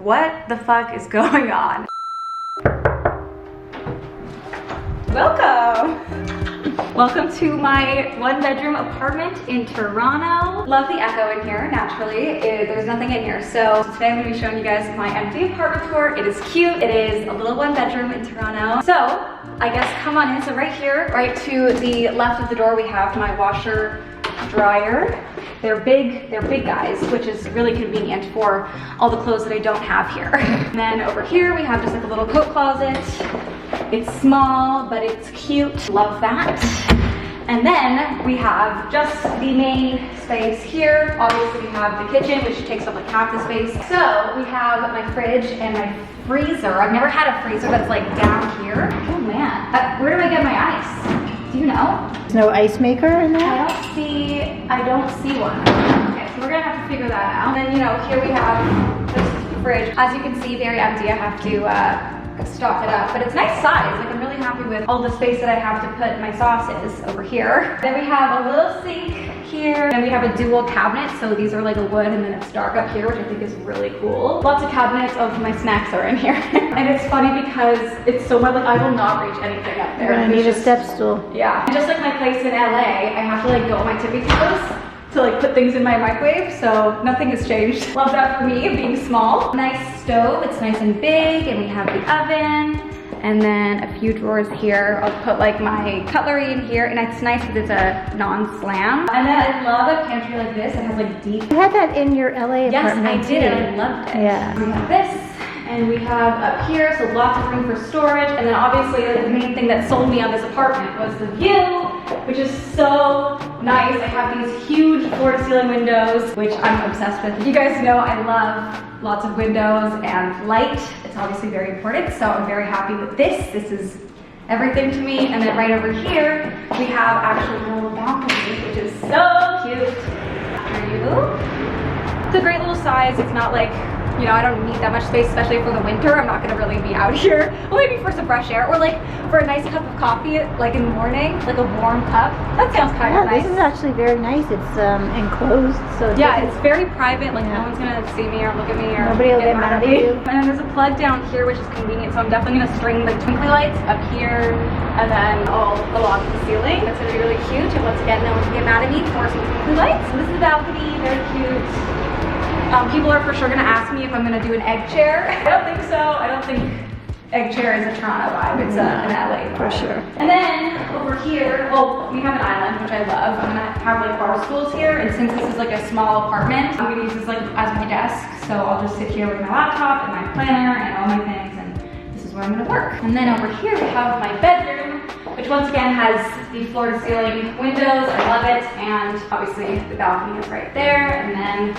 what the fuck is going on? Welcome! Welcome to my 1-bedroom apartment in Toronto. Love the echo in here, naturally. There's nothing in here. So today I'm gonna be showing you guys my empty apartment tour. It is cute. It is a little 1-bedroom in Toronto. So I guess come on in. So right here, right to the left of the door, we have my washer dryer. They're big guys, which is really convenient for all the clothes that I don't have here. And then over here, we have just like a little coat closet. It's small, but it's cute. Love that. And then we have just the main space here. Obviously we have the kitchen, which takes up like half the space. So we have my fridge and my freezer. I've never had a freezer that's like down here. Oh man, where do I get my ice? Do you know? There's no ice maker in there? I don't see one. Okay, so we're gonna have to figure that out. And then, you know, here we have this fridge. As you can see, very empty. I have to stock it up, but it's nice size. Like I'm really happy with all the space that I have to put my sauces over here. Then we have a little sink here. Then we have a dual cabinet. So these are like a wood and then it's dark up here, which I think is really cool. Lots of cabinets of my snacks are in here. And it's funny because it's so much like I will not reach anything up there. You're gonna need a step stool. Yeah. Just like my place in LA, I have to like go on my tippy toes to like put things in my microwave, so nothing has changed. Love that for me, being small. Nice stove, it's nice and big, and we have the oven, and then a few drawers here. I'll put like my cutlery in here, and it's nice because it's a non-slam. And then I love a pantry like this. It has like deep. You had that in your LA apartment. Yes, I did, and I loved it. Yeah. We have this. And we have up here, so lots of room for storage. And then obviously the main thing that sold me on this apartment was the view, which is so nice. I have these huge floor-to-ceiling windows, which I'm obsessed with. You guys know I love lots of windows and light. It's obviously very important, so I'm very happy with this. This is everything to me. And then right over here, we have actually a little balcony, which is so cute. After you. It's a great little size. It's not like, you know, I don't need that much space, especially for the winter. I'm not gonna really be out here. Well, maybe for some fresh air, or like for a nice cup of coffee, like in the morning, like a warm cup. That sounds kind of nice. This is actually very nice. It's enclosed, so yeah, it's very private. Like no one's gonna see me or look at me or nobody will get mad at you. And then there's a plug down here, which is convenient. So I'm definitely gonna string like twinkly lights up here, and then all along the ceiling. That's gonna be really cute. And once again, no one can get mad at me for some twinkly lights. So this is the balcony. Very cute. People are for sure gonna ask me if I'm gonna do an egg chair. I don't think so. I don't think egg chair is a Toronto vibe. It's an LA vibe. For sure. And then over here, well, we have an island, which I love. I'm gonna have like bar stools here. And since this is like a small apartment, I'm gonna use this like as my desk. So I'll just sit here with my laptop and my planner and all my things. And this is where I'm gonna work. And then over here, we have my bedroom, which once again has the floor to ceiling windows. I love it. And obviously the balcony is right there. And then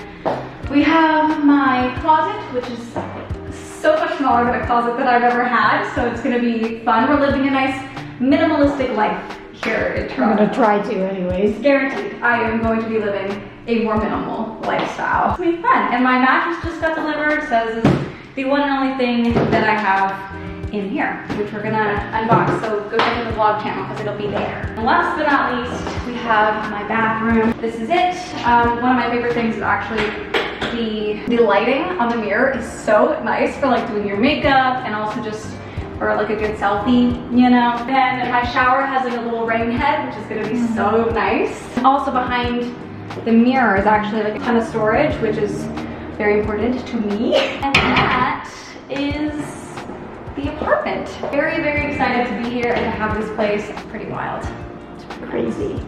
we have my closet, which is so much smaller than a closet that I've ever had, so it's gonna be fun. We're living a nice minimalistic life here in Toronto. I'm gonna try to anyways. Guaranteed, I am going to be living a more minimal lifestyle. It's gonna be fun. And my mattress just got delivered, so this is the one and only thing that I have in here, which we're gonna unbox. So go check out the vlog channel because it'll be there. And last but not least, we have my bathroom. This is it. One of my favorite things is actually the lighting on the mirror is so nice for like doing your makeup and also just for like a good selfie, you know. Then my shower has like a little rain head, which is gonna be so nice. Also behind the mirror is actually like a ton of storage, which is very important to me. And that is the apartment. Very, very excited to be here and to have this place. It's pretty wild. It's crazy.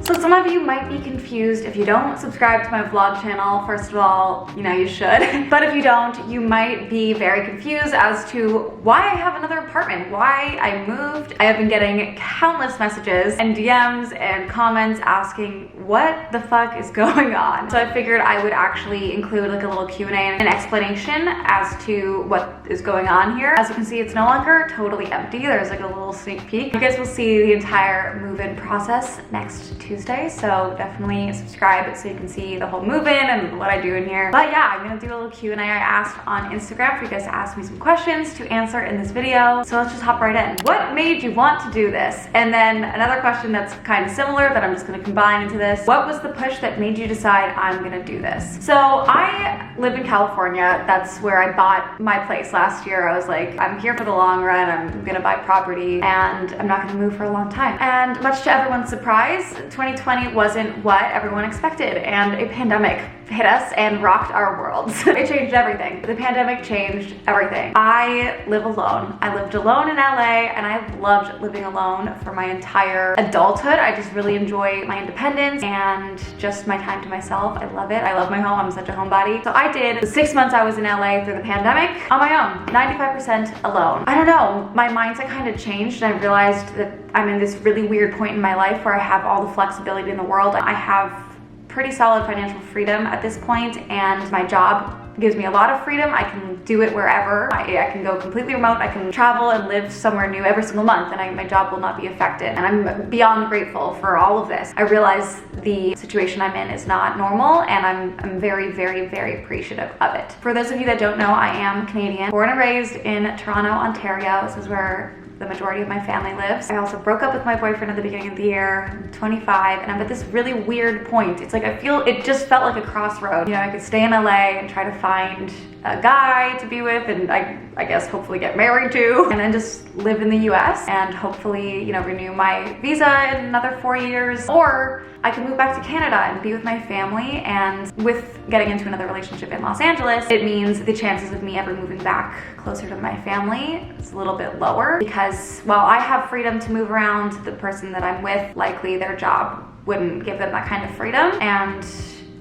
So some of you might be confused if you don't subscribe to my vlog channel. First of all, you know you should. But if you don't, you might be very confused as to why I have another apartment, why I moved. I have been getting countless messages and DMs and comments asking what the fuck is going on. So I figured I would actually include like a little Q&A and an explanation as to what is going on here. As you can see, it's no longer totally empty. There's like a little sneak peek. You guys will see the entire move-in process next Tuesday. Tuesday, so definitely subscribe so you can see the whole move-in and what I do in here. But yeah, I'm gonna do a little Q&A I asked on Instagram for you guys to ask me some questions to answer in this video. So let's just hop right in. What made you want to do this? And then another question that's kind of similar that I'm just gonna combine into this. What was the push that made you decide I'm gonna do this? So I live in California. That's where I bought my place last year. I was like, I'm here for the long run. I'm gonna buy property and I'm not gonna move for a long time. And much to everyone's surprise, 2020 wasn't what everyone expected, and a pandemic hit us and rocked our worlds. It changed everything. The pandemic changed everything. I live alone. I lived alone in LA, and I've loved living alone for my entire adulthood. I just really enjoy my independence and just my time to myself. I love it. I love my home. I'm such a homebody. So I did the 6 months I was in LA through the pandemic on my own, 95% alone. I don't know, my mindset kind of changed, and I realized that I'm in this really weird point in my life where I have all the flexibility in the world. I have pretty solid financial freedom at this point, and my job gives me a lot of freedom. I can do it wherever. I can go completely remote. I can travel and live somewhere new every single month, and my job will not be affected. And I'm beyond grateful for all of this. I realize the situation I'm in is not normal, and I'm very, very, very appreciative of it. For those of you that don't know, I am Canadian, born and raised in Toronto, Ontario. This is where the majority of my family lives. I also broke up with my boyfriend at the beginning of the year. I'm 25, and I'm at this really weird point. It's like it just felt like a crossroad. You know, I could stay in LA and try to find a guy to be with, and I guess hopefully get married to, and then just live in the US and hopefully, you know, renew my visa in another 4 years. Or I could move back to Canada and be with my family, and with getting into another relationship in Los Angeles, it means the chances of me ever moving back closer to my family is a little bit lower, because while I have freedom to move around, the person that I'm with, likely their job wouldn't give them that kind of freedom, and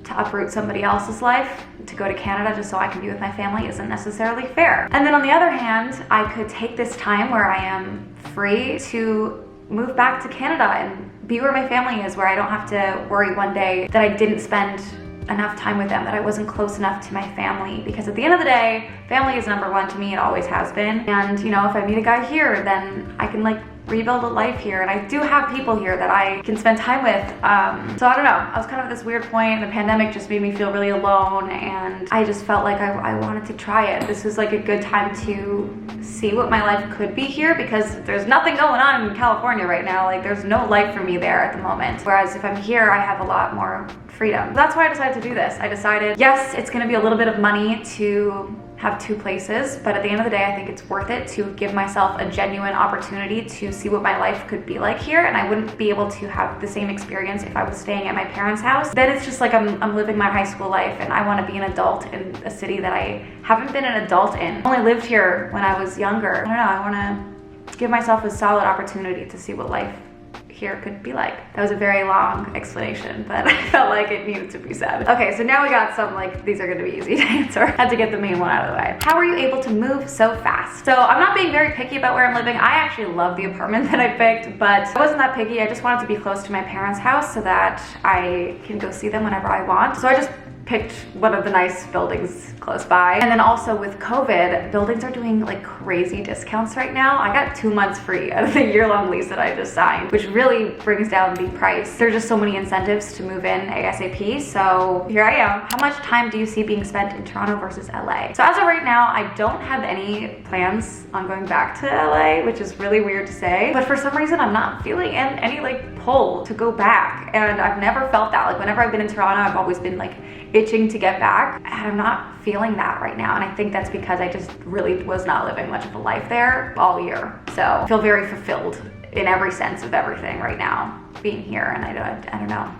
to uproot somebody else's life to go to Canada just so I can be with my family isn't necessarily fair. And then on the other hand, I could take this time where I am free to move back to Canada and be where my family is, where I don't have to worry one day that I didn't spend enough time with them, that I wasn't close enough to my family. Because at the end of the day, family is number one to me. It always has been. And you know, if I meet a guy here, then I can like rebuild a life here, and I do have people here that I can spend time with. So I don't know, I was kind of at this weird point. The pandemic just made me feel really alone, and I just felt like I wanted to try it. This was like a good time to see what my life could be here, because there's nothing going on in California right now. Like, there's no life for me there at the moment. Whereas if I'm here, I have a lot more freedom. That's why I decided to do this. I decided, yes, it's gonna be a little bit of money to have two places, but at the end of the day, I think it's worth it to give myself a genuine opportunity to see what my life could be like here. And I wouldn't be able to have the same experience if I was staying at my parents' house. Then it's just like I'm living my high school life, and I want to be an adult in a city that I haven't been an adult in. I only lived here when I was younger. I don't know, I want to give myself a solid opportunity to see what life here could be like. That was a very long explanation, but I felt like it needed to be said. Okay, so now we got some, like, these are gonna be easy to answer. Had to get the main one out of the way. How were you able to move so fast? So I'm not being very picky about where I'm living. I actually love the apartment that I picked, but I wasn't that picky. I just wanted to be close to my parents' house so that I can go see them whenever I want. So I just picked one of the nice buildings close by. And then also with COVID, buildings are doing like crazy discounts right now. I got 2 months free out of the year-long lease that I just signed, which really brings down the price. There's just so many incentives to move in ASAP. So here I am. How much time do you see being spent in Toronto versus LA? So as of right now, I don't have any plans on going back to LA, which is really weird to say, but for some reason I'm not feeling any like pull to go back. And I've never felt that. Like, whenever I've been in Toronto, I've always been like itching to get back, and I'm not feeling that right now. And I think that's because I just really was not living much of a life there all year. So I feel very fulfilled in every sense of everything right now being here, and I don't know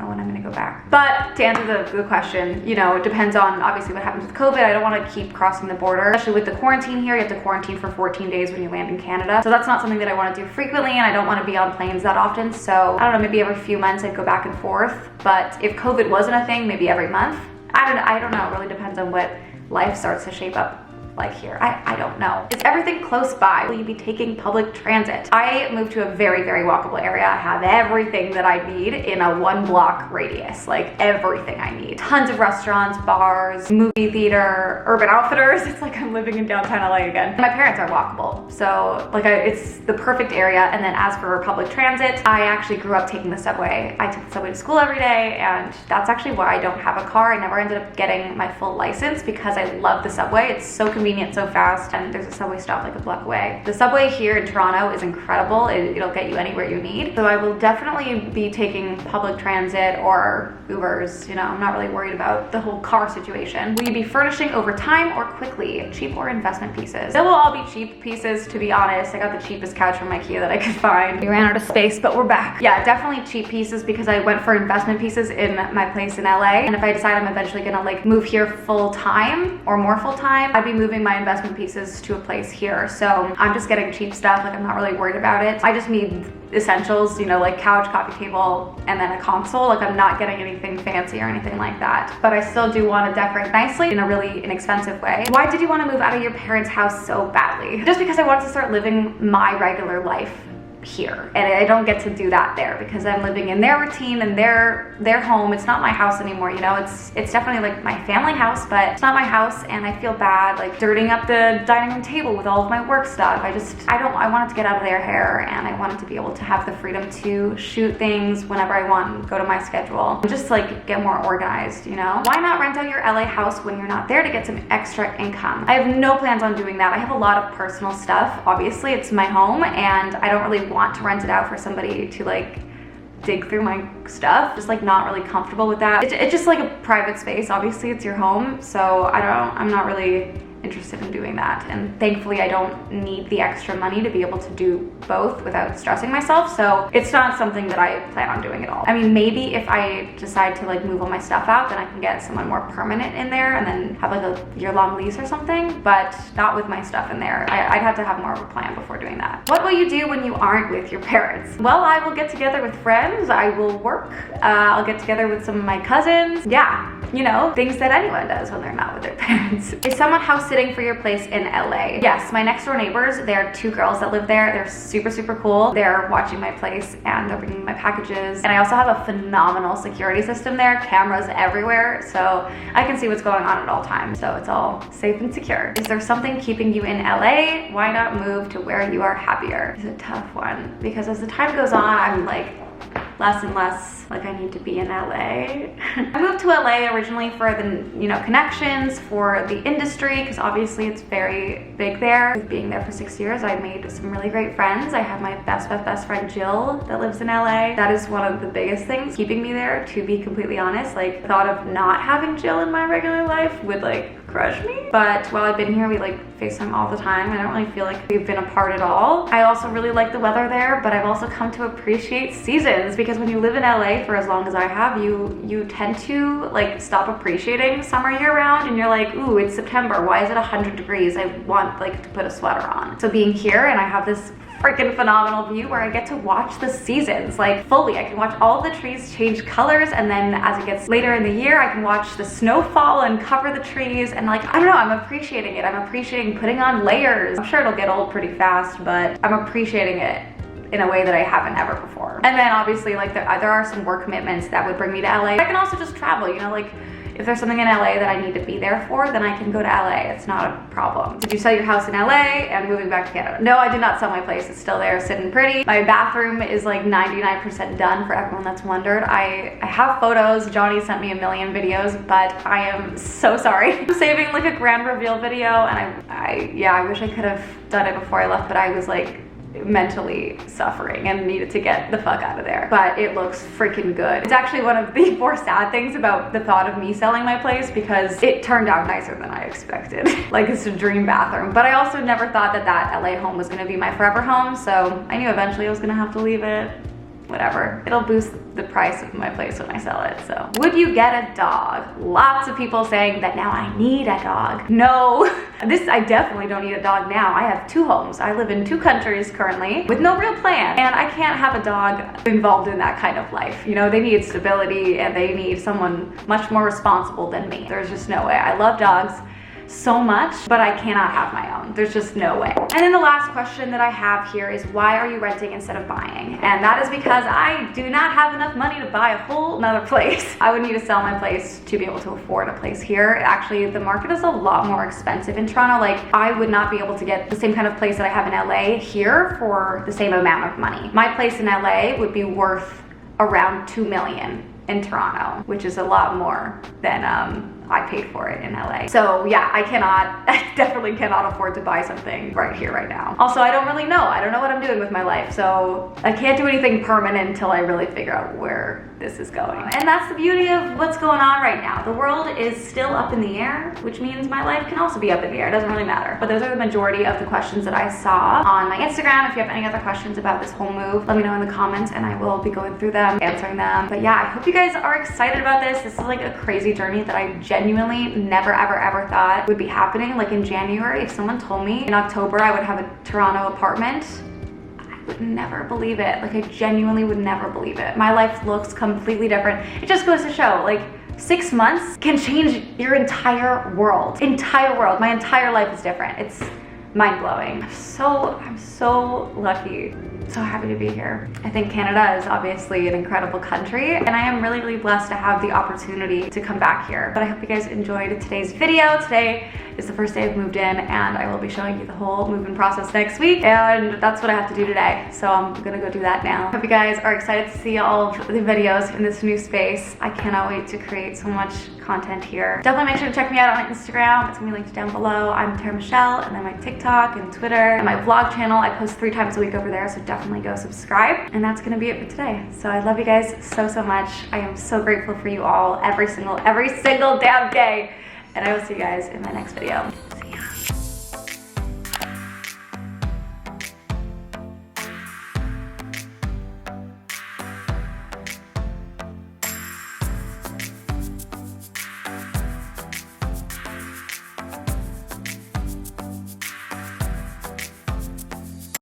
when I'm gonna go back. But to answer the question, you know, it depends on obviously what happens with COVID. I don't want to keep crossing the border, especially with the quarantine here. You have to quarantine for 14 days when you land in Canada. So that's not something that I want to do frequently, and I don't want to be on planes that often. So I don't know, maybe every few months I'd go back and forth. But if COVID wasn't a thing, maybe every month. I don't know, it really depends on what life starts to shape up like here? I don't know. Is everything close by? Will you be taking public transit? I moved to a very, very walkable area. I have everything that I need in a 1 block radius, like everything I need. Tons of restaurants, bars, movie theater, Urban Outfitters. It's like I'm living in downtown LA again. My parents are walkable, so like it's the perfect area. And then as for public transit, I actually grew up taking the subway. I took the subway to school every day, and that's actually why I don't have a car. I never ended up getting my full license because I love the subway. It's so convenient, so fast, and there's a subway stop like a block away. The subway here in Toronto is incredible. It'll get you anywhere you need. So I will definitely be taking public transit or Ubers. You know, I'm not really worried about the whole car situation. Will you be furnishing over time or quickly? Cheap or investment pieces? They will all be cheap pieces, to be honest. I got the cheapest couch from IKEA that I could find. We ran out of space, but we're back. Yeah, definitely cheap pieces because I went for investment pieces in my place in LA. And if I decide I'm eventually gonna like move here full time or more full time, I'd be moving my investment pieces to a place here. So I'm just getting cheap stuff. Like I'm not really worried about it. I just need essentials, you know, like couch, coffee table, and then a console. Like I'm not getting anything fancy or anything like that. But I still do want to decorate nicely in a really inexpensive way. Why did you want to move out of your parents' house so badly? Just because I wanted to start living my regular life here, and I don't get to do that there because I'm living in their routine and their home. It's not my house anymore, you know. It's definitely like my family house, but it's not my house, and I feel bad like dirtying up the dining room table with all of my work stuff. I wanted to get out of their hair, and I wanted to be able to have the freedom to shoot things whenever I want, go to my schedule, and just like get more organized, you know. Why not rent out your LA house when you're not there to get some extra income? I have no plans on doing that. I have a lot of personal stuff. Obviously, it's my home, and I don't really want to rent it out for somebody to like dig through my stuff. Just like not really comfortable with that. It's just like a private space. Obviously it's your home, so I'm not really interested in doing that, and thankfully I don't need the extra money to be able to do both without stressing myself, so it's not something that I plan on doing at all. I mean, maybe if I decide to like move all my stuff out, then I can get someone more permanent in there and then have like a year-long lease or something, but not with my stuff in there. I'd have to have more of a plan before doing that. What will you do when you aren't with your parents? Well, I will get together with friends, I will work, I'll get together with some of my cousins. Yeah, you know, things that anyone does when they're not with their parents. Is someone house sitting for your place in LA? Yes, my next door neighbors, there are 2 girls that live there. They're super, super cool. They're watching my place and they're bringing my packages. And I also have a phenomenal security system there, cameras everywhere, so I can see what's going on at all times. So it's all safe and secure. Is there something keeping you in LA? Why not move to where you are happier? It's a tough one because as the time goes on, I'm like less and less like I need to be in LA. I moved to LA originally for the, you know, connections, for the industry, because obviously it's very big there. With being there for 6 years, I made some really great friends. I have my best friend Jill that lives in LA. That is one of the biggest things keeping me there, to be completely honest. Like, the thought of not having Jill in my regular life would like crush me. But while I've been here, we like FaceTime all the time. I don't really feel like we've been apart at all. I also really like the weather there, but I've also come to appreciate seasons, because when you live in LA for as long as I have, you tend to like stop appreciating summer year round, and you're like, ooh, it's September, why is it 100 degrees? I want like to put a sweater on. So being here, and I have this freaking phenomenal view where I get to watch the seasons like fully. I can watch all the trees change colors, and then as it gets later in the year, I can watch the snow fall and cover the trees, and like, I don't know, I'm appreciating it. I'm appreciating putting on layers. I'm sure it'll get old pretty fast, but I'm appreciating it in a way that I haven't ever before. And then obviously like there are some work commitments that would bring me to LA. I can also just travel, you know, like if there's something in LA that I need to be there for, then I can go to LA. It's not a problem. Did you sell your house in LA and moving back to Canada? No, I did not sell my place. It's still there, sitting pretty. My bathroom is like 99% done, for everyone that's wondered. I have photos. Johnny sent me a million videos, but I am so sorry. I'm saving like a grand reveal video, and I wish I could have done it before I left, but I was like mentally suffering and needed to get the fuck out of there. But it looks freaking good. It's actually one of the more sad things about the thought of me selling my place, because it turned out nicer than I expected. Like, it's a dream bathroom. But I also never thought that that LA home was gonna be my forever home, so I knew eventually I was gonna have to leave it. Whatever. It'll boost the price of my place when I sell it, so. Would you get a dog? Lots of people saying that now I need a dog. No, I definitely don't need a dog now. I have 2 homes. I live in 2 countries currently with no real plan, and I can't have a dog involved in that kind of life. You know, they need stability and they need someone much more responsible than me. There's just no way. I love dogs so much, but I cannot have my own. There's just no way. And then the last question that I have here is, why are you renting instead of buying? And that is because I do not have enough money to buy a whole nother place. I would need to sell my place to be able to afford a place here. Actually, the market is a lot more expensive in Toronto. Like, I would not be able to get the same kind of place that I have in LA here for the same amount of money. My place in LA would be worth around 2 million in Toronto, which is a lot more than I paid for it in LA. So yeah, I definitely cannot afford to buy something right here, right now. Also, I don't really know. I don't know what I'm doing with my life. So I can't do anything permanent until I really figure out where this is going. And that's the beauty of what's going on right now. The world is still up in the air, which means my life can also be up in the air. It doesn't really matter. But those are the majority of the questions that I saw on my Instagram. If you have any other questions about this whole move, let me know in the comments and I will be going through them, answering them. But yeah, I hope you guys are excited about this. This is like a crazy journey that I genuinely never ever thought would be happening. Like in January, if someone told me in October I would have a Toronto apartment, I would never believe it. Like, I genuinely would never believe it. My life looks completely different. It just goes to show, like, 6 months can change your entire world. My entire life is different. It's mind-blowing. I'm so lucky. So happy to be here. I think Canada is obviously an incredible country, and I am really blessed to have the opportunity to come back here. But I hope you guys enjoyed today's video. Today is the first day I've moved in, and I will be showing you the whole move-in process next week, and that's what I have to do today. So I'm gonna go do that now. Hope you guys are excited to see all of the videos in this new space. I cannot wait to create so much content here. Definitely make sure to check me out on Instagram. It's gonna be linked down below. I'm Tara Michelle, and then my TikTok and Twitter and my vlog channel. I post 3 times a week over there, so definitely go subscribe. And that's gonna be it for today. So I love you guys so much. I am so grateful for you all every single damn day. And I will see you guys in my next video.